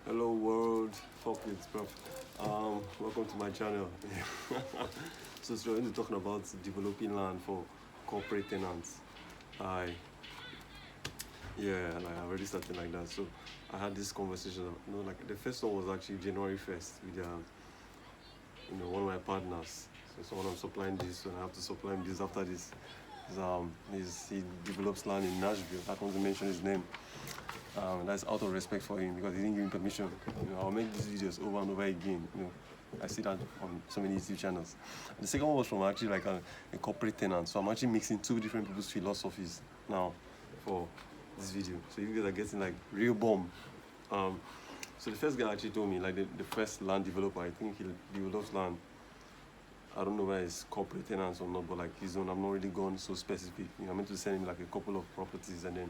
Hello world, fuck it, bro. Welcome to my channel. So today we're going to be talking about developing land for corporate tenants. I like I already started like that. So I had this conversation. Like the first one was actually January 1st with one of my partners. So someone I'm supplying this, and I have to supply him this after this. He develops land in Nashville. I don't want to mention his name. That's out of respect for him because he didn't give me permission. I'll make these videos over and over again. I see that on so many YouTube channels. And the second one was from actually like a corporate tenant. So I'm actually mixing two different people's philosophies now for this video. So you guys are getting like real bomb. So the first guy actually told me like the first land developer. I think he develops land. I don't know where it's corporate tenants or not, but like his own. I'm not really going so specific. I'm meant to send him like a couple of properties and then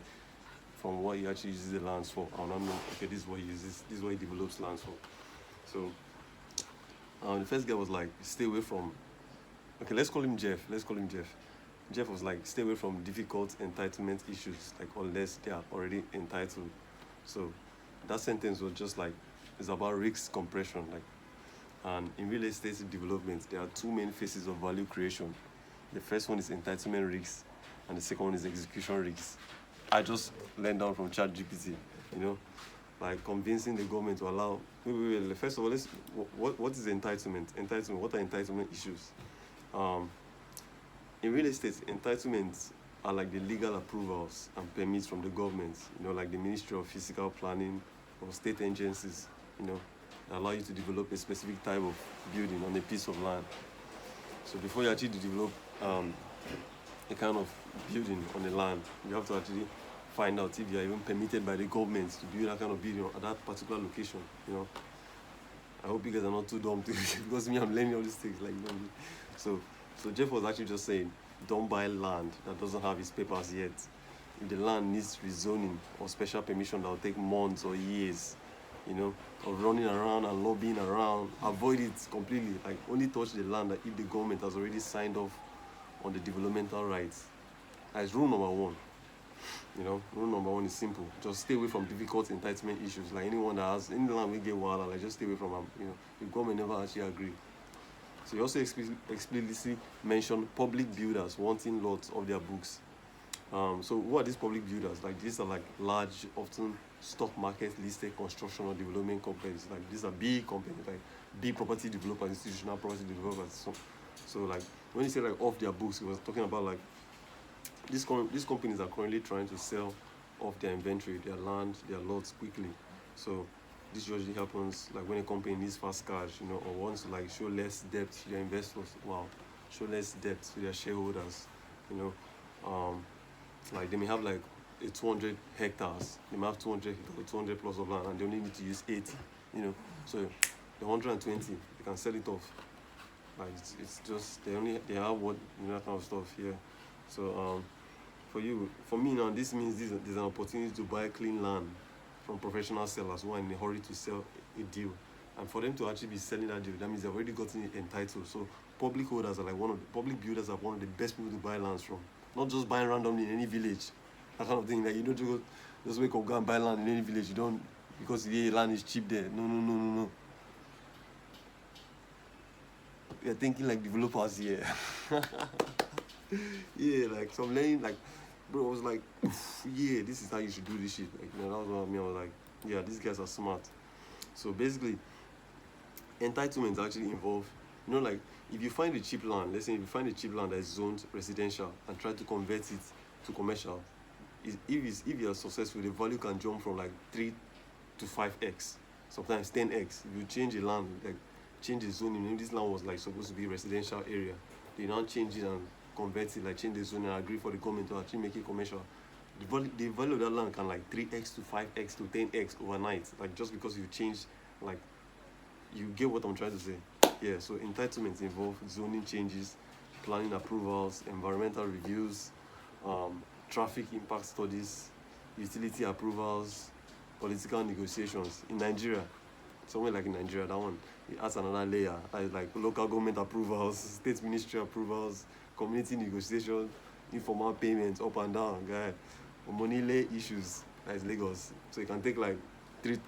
from what he actually uses the lands for. I don't know, okay, this is what he uses, this is what he develops lands for. So the first guy was like, stay away from, okay, let's call him Jeff. Jeff was like, stay away from difficult entitlement issues, like unless they are already entitled. So that sentence was just like, it's about risk compression. And in real estate development, there are two main phases of value creation. The first one is entitlement risks, and the second one is execution risks. I just learned down from ChatGPT, like convincing the government to allow. Wait. First of all, what is entitlement? Entitlement. What are entitlement issues? In real estate, entitlements are like the legal approvals and permits from the government. Like the Ministry of Physical Planning or state agencies. That allow you to develop a specific type of building on a piece of land. So before you actually develop a kind of building on the land, you have to actually find out if you are even permitted by the government to build that kind of building at that particular location. I hope you guys are not too dumb to because me, I'm learning all these things. So Jeff was actually just saying, don't buy land that doesn't have its papers yet. If the land needs rezoning or special permission that will take months or years, of running around and lobbying around, avoid it completely. Like only touch the land that if the government has already signed off on the developmental rights. That's rule number one. Rule number one is simple. Just stay away from difficult entitlement issues. Like anyone that has any land we get wild, like just stay away from them. The government never actually agree. So he also explicitly mentioned public builders wanting lots of their books. So who are these public builders? Like these are like large, often stock market listed construction or development companies. Like these are big companies, like big property developers, institutional property developers. So like when you say like off their books, he was talking about like these companies are currently trying to sell off their inventory, their land, their lots quickly. So this usually happens like when a company needs fast cash, or wants to like show less debt to their investors. Show less debt to their shareholders. Like they may have like 200 hectares. They may have 200 plus of land, and they only need to use 80. So the 120 they can sell it off. Like it's just they have what that kind of stuff here. So for me now, this means there's an opportunity to buy clean land from professional sellers who are in a hurry to sell a deal, and for them to actually be selling that deal, that means they've already gotten it entitled. So public holders are like public builders are one of the best people to buy lands from. Not just buying randomly in any village, that kind of thing. Like you don't just wake up, go and buy land in any village. You don't because the land is cheap there. No. We are thinking like developers here. Yeah, like so I'm learning like, bro, I was like, yeah, this is how you should do this shit. Like, that was what I mean. I was like, yeah, these guys are smart. So basically, entitlements actually involve, like if you find a cheap land, let's say if you find a cheap land that is zoned residential and try to convert it to commercial, if you are successful, the value can jump from like 3 to 5x, sometimes 10x. If you change the land, like change the zoning, this land was like supposed to be a residential area, they now change it and convert it, like change the zoning and agree for the government to actually make it commercial. The value of that land can like 3x to 5x to 10x overnight, like just because you change, like you get what I'm trying to say. Yeah, so entitlements involve zoning changes, planning approvals, environmental reviews, traffic impact studies, utility approvals, political negotiations. In Nigeria, somewhere like in Nigeria, that one, it adds another layer. Like local government approvals, state ministry approvals, community negotiations, informal payments, up and down, guy. Money lay issues, that is Lagos. So it can take like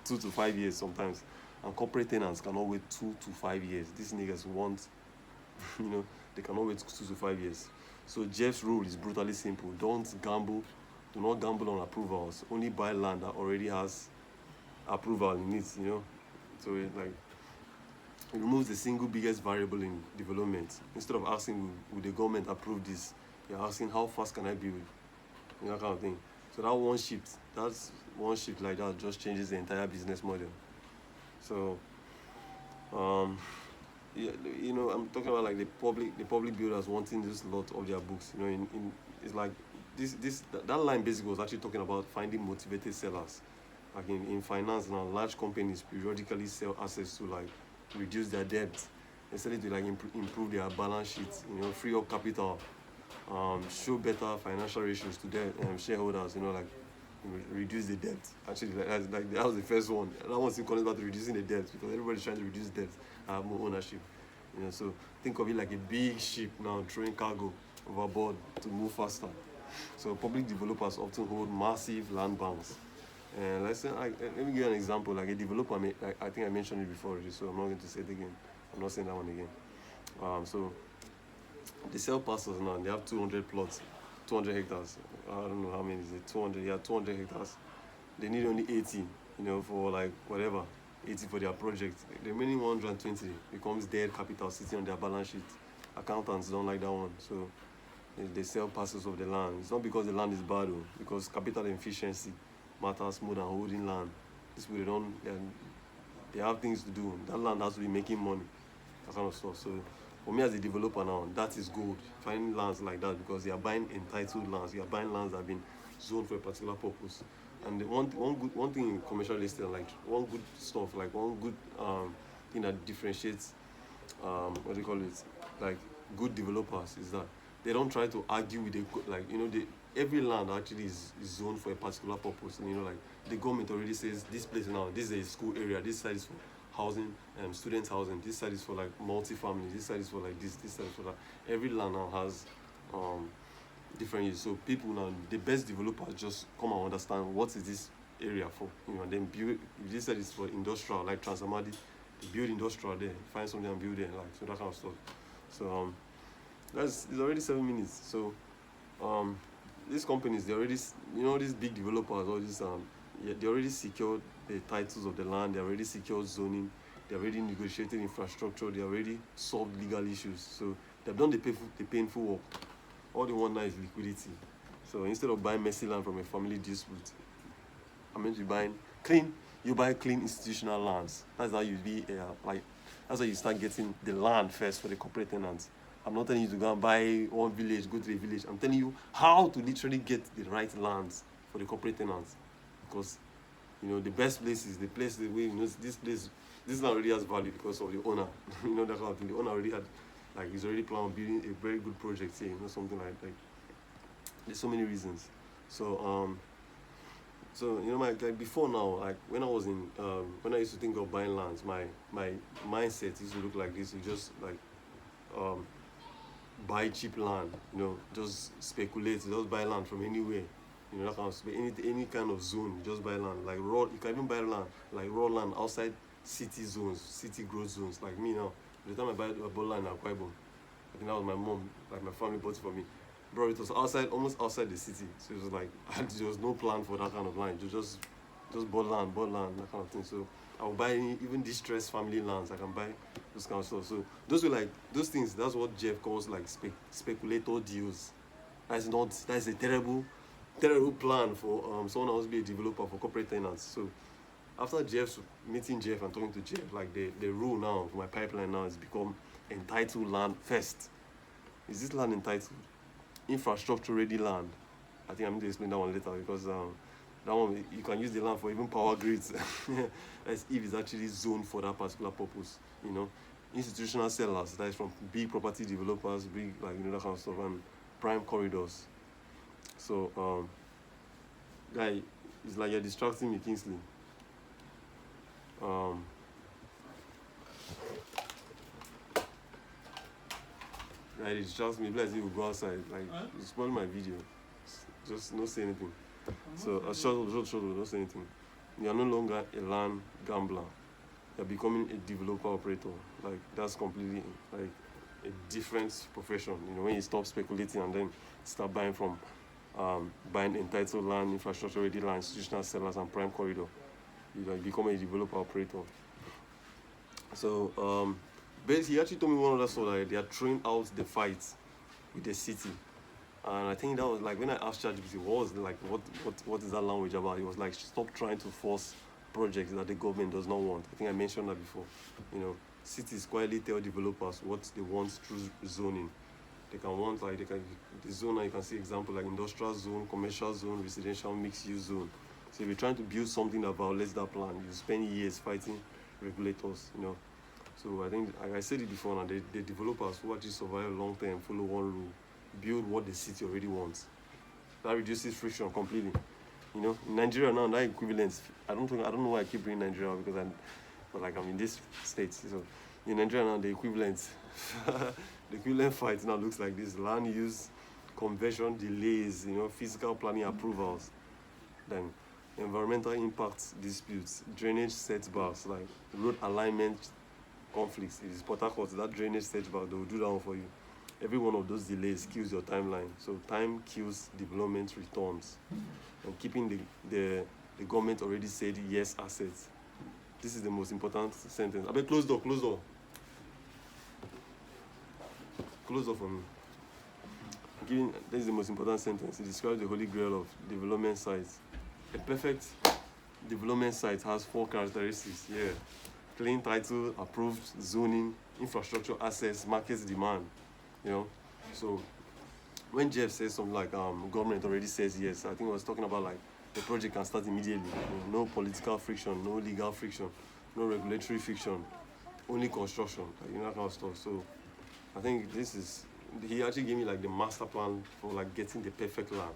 2 to 5 years sometimes. And corporate tenants cannot wait 2 to 5 years. These niggas want, they cannot wait 2 to 5 years. So Jeff's rule is brutally simple. Don't gamble. Do not gamble on approvals. Only buy land that already has approval in it, So it removes the single biggest variable in development. Instead of asking, will the government approve this? You're asking, how fast can I build? That kind of thing. So that's one shift like that just changes the entire business model. So, I'm talking about like the public builders wanting this lot of their books. It's like that line basically was actually talking about finding motivated sellers. Like in finance now, large companies periodically sell assets to like reduce their debt, instead to like improve their balance sheets, free up capital, show better financial ratios to their shareholders, reduce the debt. Actually, that was the first one. That one's still about reducing the debt because everybody's trying to reduce debt and have more ownership. So think of it like a big ship now throwing cargo overboard to move faster. So public developers often hold massive land banks. And let me give you an example. Like a developer, I think I mentioned it before already, so I'm not going to say it again. I'm not saying that one again. So they sell parcels now. They have 200 plots, 200 hectares. I don't know how many is it. 200. Yeah, 200 hectares. They need only 80. For like whatever, 80 for their project. The remaining 120 becomes dead capital sitting on their balance sheet. Accountants don't like that one, so they sell parcels of the land. It's not because the land is bad, though, because capital efficiency matters more than holding land. This way they have things to do. That land has to be making money, that kind of stuff. So for me as a developer now, that is gold. Finding lands like that, because you are buying entitled lands. You are buying lands that have been zoned for a particular purpose. And one thing in commercial estate, like one good stuff, like one good thing that differentiates like good developers is that they don't try to argue with every land actually is zoned for a particular purpose. And like the government already says this place now, this is a school area, this side is for housing, student housing, this side is for like multi-family, this side is for like this side is for that. Every land now has different use. So people now, the best developers just come and understand what is this area for, and then build. If this side is for industrial, like Transamadi, build industrial there, find something and build there, like so that kind of stuff. So it's already 7 minutes. So these companies, they already, these big developers, all this they already secured the titles of the land, they already secured zoning, they already negotiated infrastructure, they already solved legal issues. So they've done the painful work. All they want now is liquidity. So instead of buying messy land from a family dispute, I'm meant to be buying clean. You buy clean institutional lands. That's how you that's how you start getting the land first for the corporate tenants. I'm not telling you to go and buy one village, go to the village. I'm telling you how to literally get the right lands for the corporate tenants. Because, the best place is the place where, this land already has value because of the owner. That kind of thing. The owner already had, he's already planning on building a very good project here, something like there's so many reasons. So, before now, when I was when I used to think of buying lands, my mindset used to look like this. You just buy cheap land, just speculate, just buy land from anywhere, that kind of any kind of zone, just buy land, you can even buy land, raw land outside city zones, city growth zones, like me now. The time I bought land in Akwa Ibom, I think that was my mom, my family bought it for me. Bro, it was almost outside the city, so it was there was no plan for that kind of land. You just bought land, that kind of thing. So I will buy even distressed family lands. I can buy those kind of stuff. So those were those things. That's what Jeff calls speculator deals. That is a terrible plan for someone else to be a developer for corporate tenants. So after meeting Jeff and talking to Jeff, the rule now for my pipeline now has become entitled land first. Is this land entitled? Infrastructure ready land. I think I'm going to explain that one later, because that one you can use the land for even power grids. As if it's actually zoned for that particular purpose. Institutional sellers, that is from big property developers, big that kind of stuff, and prime corridors. So guy, it's like you're distracting me, Kingsley. Right, it distracts me. Bless you, will go outside. You spoil my video. Just not say anything. So, shut up, don't say anything. You are no longer a land gambler. You're becoming a developer operator. Like that's completely like a different profession. When you stop speculating and then start buying from buying entitled land, infrastructure ready land, institutional sellers, and prime corridor, you become a developer operator. So basically, he actually told me one other story that they are throwing out the fight with the city. And I think that was like when I asked ChatGPT, what is that language about? It was like, stop trying to force projects that the government does not want. I think I mentioned that before. Cities quietly tell developers what they want through zoning. They can want the zone, you can see example like industrial zone, commercial zone, residential mixed use zone. So if you're trying to build something that violates that plan, you spend years fighting regulators. So I think, like I said it before, now the developers who actually survive long term follow one rule: build what the city already wants. That reduces friction completely. In Nigeria now, that equivalence. I don't know why I keep bringing Nigeria because I'm in this state. So in Nigeria now, the equivalent, the equivalent fight now looks like this: land use, conversion delays, physical planning approvals, then environmental impact disputes, drainage setbacks, like road alignment conflicts. If it's Port Harcourt, that drainage setback, they will do that one for you. Every one of those delays kills your timeline. So time kills development returns. And keeping the government already said yes assets. This is the most important sentence. I bet close door. Close door for me. This is the most important sentence. It describes the holy grail of development sites. A perfect development site has 4 characteristics. Yeah. Clean title, approved zoning, infrastructure access, market demand. So when Jeff says something like government already says yes, I think I was talking about like the project can start immediately. No political friction, no legal friction, no regulatory friction, only construction, that kind of stuff. So I think he actually gave me like the master plan for like getting the perfect land.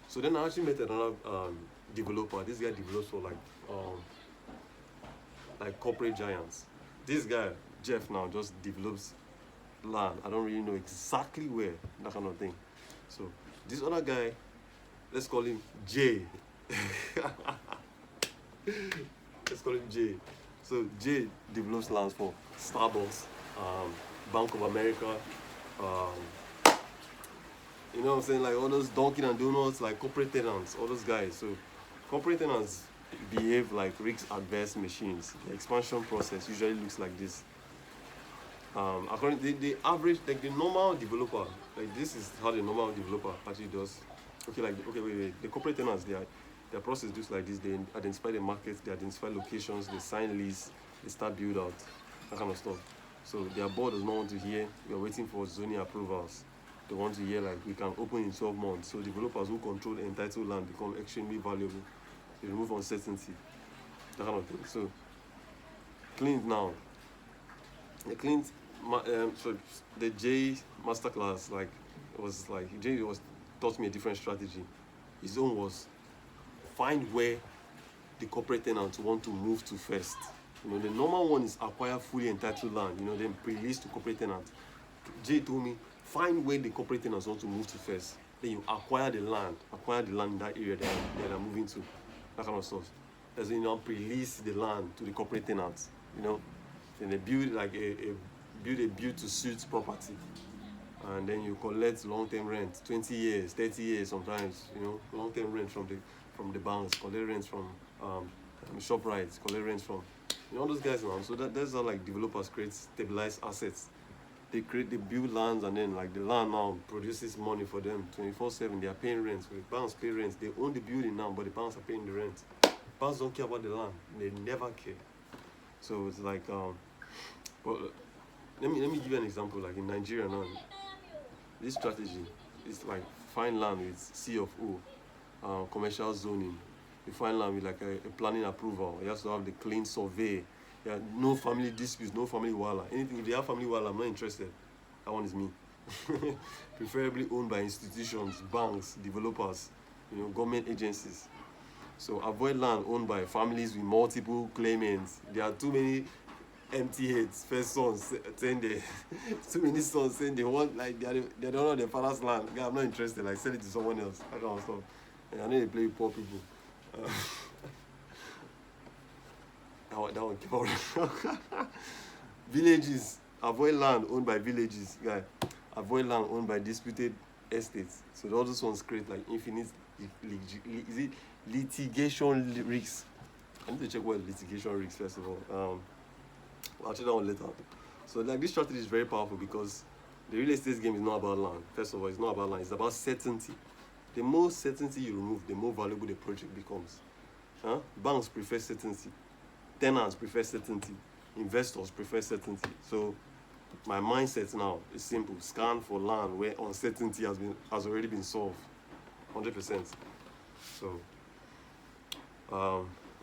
So then I actually met another developer. This guy develops for like corporate giants. This guy, Jeff, now just develops land. I don't really know exactly where, that kind of thing. So this other guy, let's call him Jay. Let's call him Jay. So Jay develops lands for Starbucks, Bank of America, you know what I'm saying, like all those Dunkin' and Donuts, like corporate tenants, all those guys. So corporate tenants behave like risk-adverse machines. The expansion process usually looks like this. According to the average, like the normal developer, like this is how the normal developer actually does. Wait. The corporate tenants, their process looks like this. They identify the market, they identify locations, they sign lease, they start build out, that kind of stuff. So their board does not want to hear we are waiting for zoning approvals. They want to hear like we can open in 12 months. So developers who control the entitled land become extremely valuable. They remove uncertainty, that kind of thing. So Clint now, so the J masterclass Jay taught me a different strategy. His own was find where the corporate tenants want to move to first. The normal one is acquire fully entitled land, then pre-lease to corporate tenants. Jay told me find where the corporate tenants want to move to first. Then you acquire the land in that area that they're moving to, that kind of stuff. As in, pre-lease the land to the corporate tenants. Then they build like a build to suit property, and then you collect long-term rent, 20 years, 30 years sometimes. Long-term rent from the banks, collect rents from ShopRite, collect rents from all those guys now. So that's how like developers create stabilized assets. They build lands, and then like the land now produces money for them 24/7. They are paying rents. The banks pay rents. They own the building now, but the banks are paying the rent. Banks don't care about the land. They never care. So it's like but let me give you an example. Like in Nigeria now, this strategy is like find land with C of O, commercial zoning. You find land with like a planning approval. You have to have the clean survey. Yeah, no family disputes, no family wala. Anything, if they have family wala, I'm not interested. That one is me. Preferably owned by institutions, banks, developers, government agencies. So avoid land owned by families with multiple claimants. There are too many empty heads. First sons saying too many sons saying they want, like they don't know their father's land. God, I'm not interested. Like sell it to someone else. That kind of stuff. And I know they play with poor people. That one came out. Villages, avoid land owned by villages, guy. Avoid land owned by disputed estates. So all those ones create like infinite is it litigation risks. I need to check what litigation risks first of all. I'll check that one later. So like this strategy is very powerful because the real estate game is not about land. First of all, it's not about land. It's about certainty. The more certainty you remove, the more valuable the project becomes. Banks prefer certainty. Tenants prefer certainty. Investors prefer certainty. So my mindset now is simple: scan for land where uncertainty has already been solved, 100%. So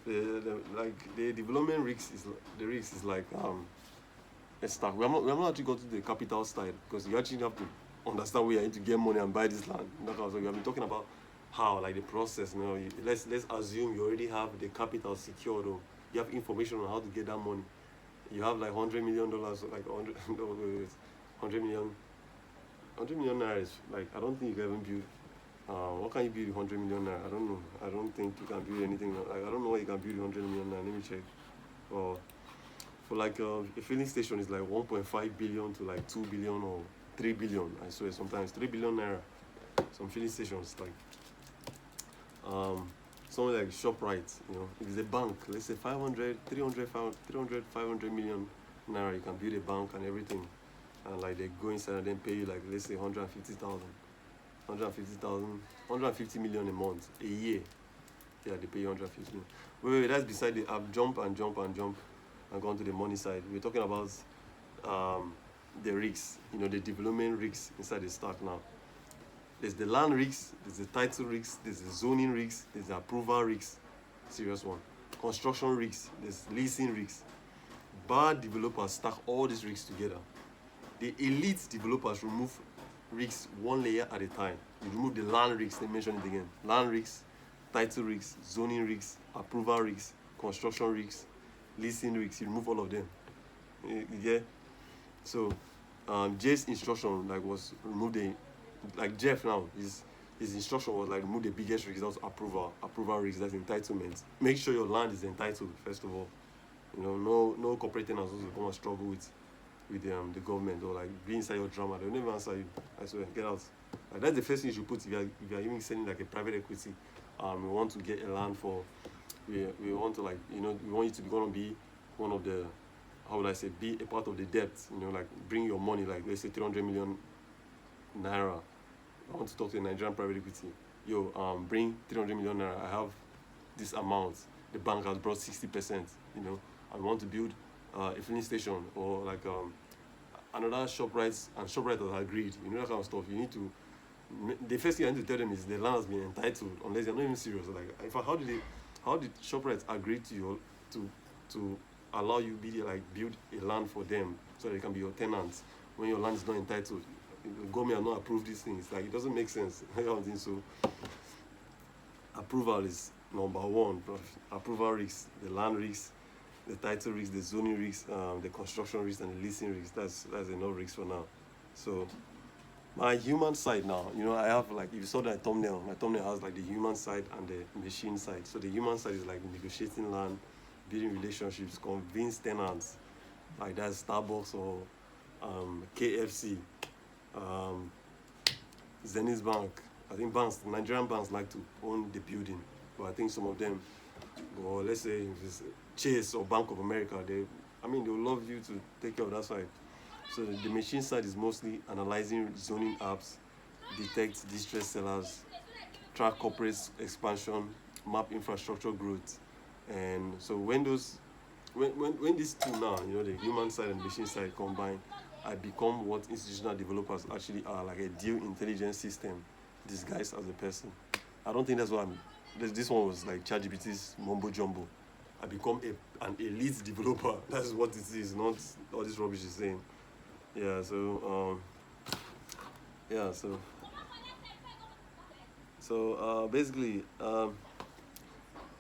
the development risk is like a stack. We have not actually got to the capital side because you actually have to understand where you need to get money and buy this land. So we have been talking about how like the process. Let's assume you already have the capital secured, or you have information on how to get that money. You have like $100 million, like 100, no, wait, 100 million, 100 million naira is like, I don't think you can even build. What can you build with 100 million naira? I don't know. I don't think you can build anything. Like, I don't know what you can build with 100 million naira. Let me check. For like a filling station is like 1.5 billion to like 2 billion or 3 billion. I swear sometimes 3 billion naira. Some filling stations like something like ShopRite, if it's a bank, let's say 500, 300, 500 million naira, you can build a bank and everything. And like they go inside and then pay you like, let's say 150 million a month, a year. Yeah, they pay you 150 million. Wait, that's beside it. I've jumped and gone to the money side. We're talking about the risks, the development risks inside the stack now. There's the land risks, there's the title risks, there's the zoning risks, there's the approval risks, serious one. Construction risks, there's leasing risks. Bad developers stack all these risks together. The elite developers remove risks one layer at a time. You remove the land risks, they mention it again. Land risks, title risks, zoning risks, approval risks, construction risks, leasing risks. You remove all of them. Yeah. So Jay's instruction was remove the Jeff now, his instruction was remove the biggest risk, that's approval risk, that's entitlement. Make sure your land is entitled first of all. No corporate tenants also come and struggle with the government or be inside your drama. They'll never answer you. I swear, get out. That's the first thing you should put if you are even selling a private equity. We want to get a land for. We want to we want you to be one of the, how would I say, be a part of the debt. Bring your money, let's say 300 million naira. I want to talk to a Nigerian private equity. Bring 300 million naira. I have this amount. The bank has brought 60%. I want to build a filling station or another ShopRite, and ShopRite has agreed. That kind of stuff. You need to. The first thing I need to tell them is the land has been entitled, unless they're not even serious. How did ShopRite agree to you to allow you build a land for them so they can be your tenants when your land is not entitled? The government has not approved these things. It doesn't make sense. I don't think so. Approval is number one. Approval risks, the land risks, the title risks, the zoning risks, the construction risks, and the leasing risks. That's enough risks for now. So my human side now, I have if you saw that thumbnail, my thumbnail has the human side and the machine side. So the human side is negotiating land, building relationships, convince tenants, that's Starbucks or KFC. Zenith Bank. I think Nigerian banks like to own the building, but I think some of them, or let's say if it's Chase or Bank of America, they will love you to take care of that side. So the machine side is mostly analyzing zoning apps, detect distressed sellers, track corporate expansion, map infrastructure growth, and so when these two now, the human side and machine side combine, I become what institutional developers actually are, a deal intelligence system disguised as a person. I don't think that's what this one was ChatGPT's mumbo jumbo. I become an elite developer. That's what it is, not all this rubbish is saying. Yeah, so basically, if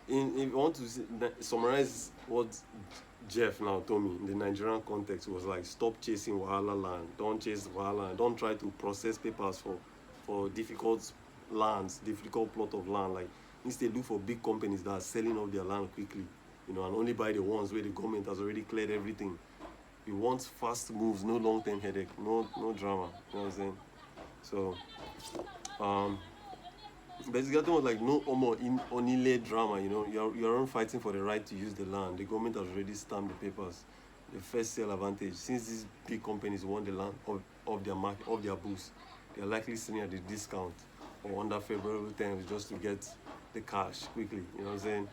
you want to summarize what Jeff now told me in the Nigerian context was stop chasing wahala land. Don't chase wahala. Don't try to process papers for difficult lands, difficult plot of land. Instead, look for big companies that are selling off their land quickly. and only buy the ones where the government has already cleared everything. We want fast moves, no long-term headache, no drama. You know what I'm saying? So, um, basically, was like no more in onile drama. You're not fighting for the right to use the land. The government has already stamped the papers. The first sale advantage, since these big companies want the land of their market, of their booths, they're likely selling at the discount or under favorable terms just to get the cash quickly. You know what I'm saying?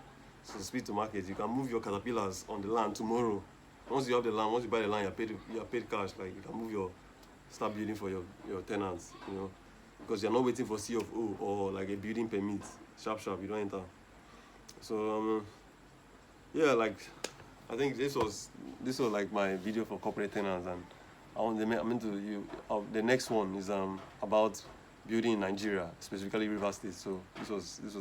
So speed to market, you can move your caterpillars on the land tomorrow. Once you have the land, once you buy the land, you're paid cash. Like you can move start building for your tenants. Because you're not waiting for C of O or like a building permit. Sharp, you don't enter. So yeah, like I think this was like my video for corporate tenants, and I'm into you. The next one is about building in Nigeria, specifically River State. So this was this